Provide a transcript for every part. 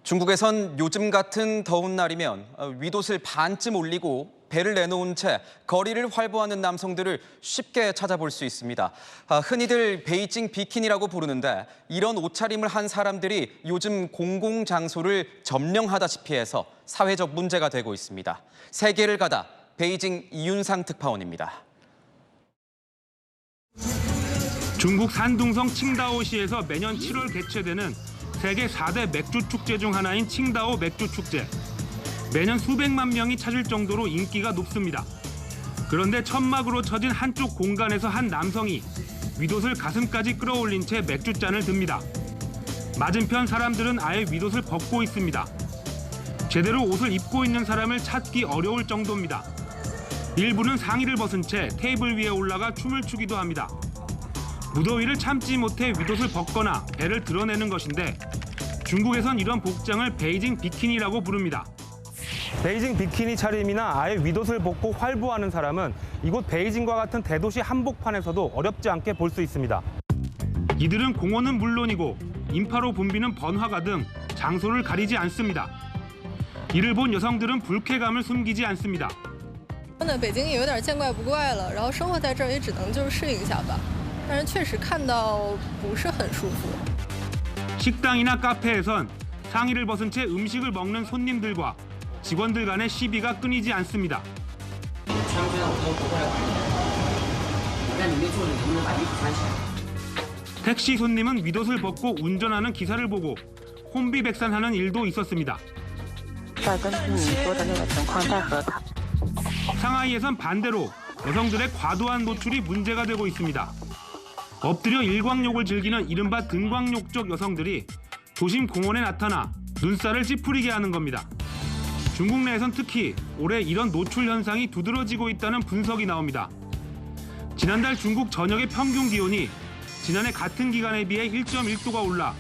중국에선 요즘 같은 더운 날이면 윗옷을 반쯤 올리고 배를 내놓은 채 거리를 활보하는 남성들을 쉽게 찾아볼 수 있습니다. 흔히들 베이징 비키니라고 부르는데 이런 옷차림을 한 사람들이 요즘 공공장소를 점령하다시피 해서 사회적 문제가 되고 있습니다. 세계를 가다 베이징 이윤상 특파원입니다. 중국 산둥성 칭다오시에서 매년 7월 개최되는 세계 4대 맥주 축제 중 하나인 칭다오 맥주 축제. 매년 수백만 명이 찾을 정도로 인기가 높습니다. 그런데 천막으로 쳐진 한쪽 공간에서 한 남성이 윗옷을 가슴까지 끌어올린 채 맥주잔을 듭니다. 맞은편 사람들은 아예 윗옷을 벗고 있습니다. 제대로 옷을 입고 있는 사람을 찾기 어려울 정도입니다. 일부는 상의를 벗은 채 테이블 위에 올라가 춤을 추기도 합니다. 무더위를 참지 못해 윗옷을 벗거나 배를 드러내는 것인데 중국에선 이런 복장을 베이징 비키니라고 부릅니다. 베이징 비키니 차림이나 아예 윗옷을 벗고 활보하는 사람은 이곳 베이징과 같은 대도시 한복판에서도 어렵지 않게 볼 수 있습니다. 이들은 공원은 물론이고 인파로 붐비는 번화가 등 장소를 가리지 않습니다. 이를 본 여성들은 불쾌감을 숨기지 않습니다. 北京也有点见怪不怪了，然后生活在这儿也只能就是适应一下吧。但是确实看到不是很舒服。 식당이나 카페에선 상의를 벗은 채 음식을 먹는 손님들과 직원들 간의 시비가 끊이지 않습니다. 택시 손님은 윗옷을 벗고 운전하는 기사를 보고 혼비백산하는 일도 있었습니다. 상하이에선 반대로 여성들의 과도한 노출이 문제가 되고 있습니다. 엎드려 일광욕을 즐기는 이른바 등광욕족 여성들이 도심 공원에 나타나 눈살을 찌푸리게 하는 겁니다. 중국 내에선 특히 올해 이런 노출 현상이 두드러지고 있다는 분석이 나옵니다. 지난달 중국 전역의 평균 기온이 지난해 같은 기간에 비해 1.1도가 올라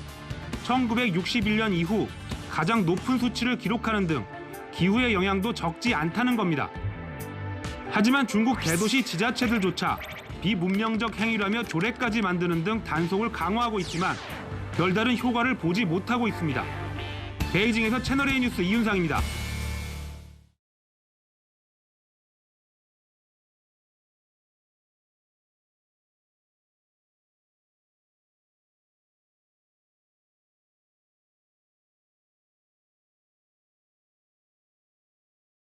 1961년 이후 가장 높은 수치를 기록하는 등 기후의 영향도 적지 않다는 겁니다. 하지만 중국 대도시 지자체들조차 비문명적 행위라며 조례까지 만드는 등 단속을 강화하고 있지만 별다른 효과를 보지 못하고 있습니다. 베이징에서 채널A 뉴스 이윤상입니다.